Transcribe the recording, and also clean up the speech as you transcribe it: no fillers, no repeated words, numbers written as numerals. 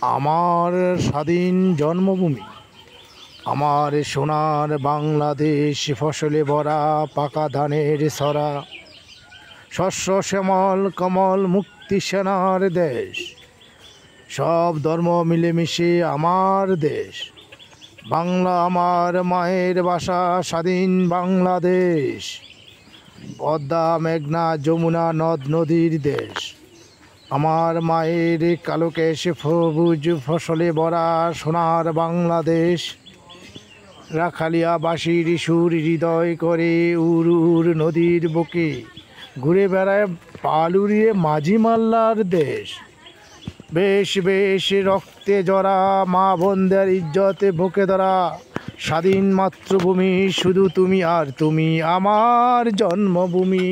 আমার স্বাধীন জন্মভূমি, আমার সোনার বাংলাদেশ, ফসলে ভরা পাকা ধানের ছড়া, শস্য শ্যামল কমল মুক্তি সেনার দেশ, সব ধর্ম মিলেমিশে আমার দেশ। বাংলা আমার মায়ের বাসা, স্বাধীন বাংলাদেশ, পদ্মা মেঘনা যমুনা নদ নদীর দেশ। আমার মায়ের কালো কেশ সবুজ ফসলে ভরা সোনার বাংলাদেশ, রাখালিয়া বাঁশির সুর হৃদয় করে উর উর নদীর বুকে ঘুরে বেড়ায় পালুরিয়ে মাঝি মাল্লার দেশ। বেশ বেশ রক্তে জরা মা বোনদের ইজ্জতে বুকে ধরা স্বাধীন মাতৃভূমি, শুধু তুমি আর তুমি আমার জন্মভূমি।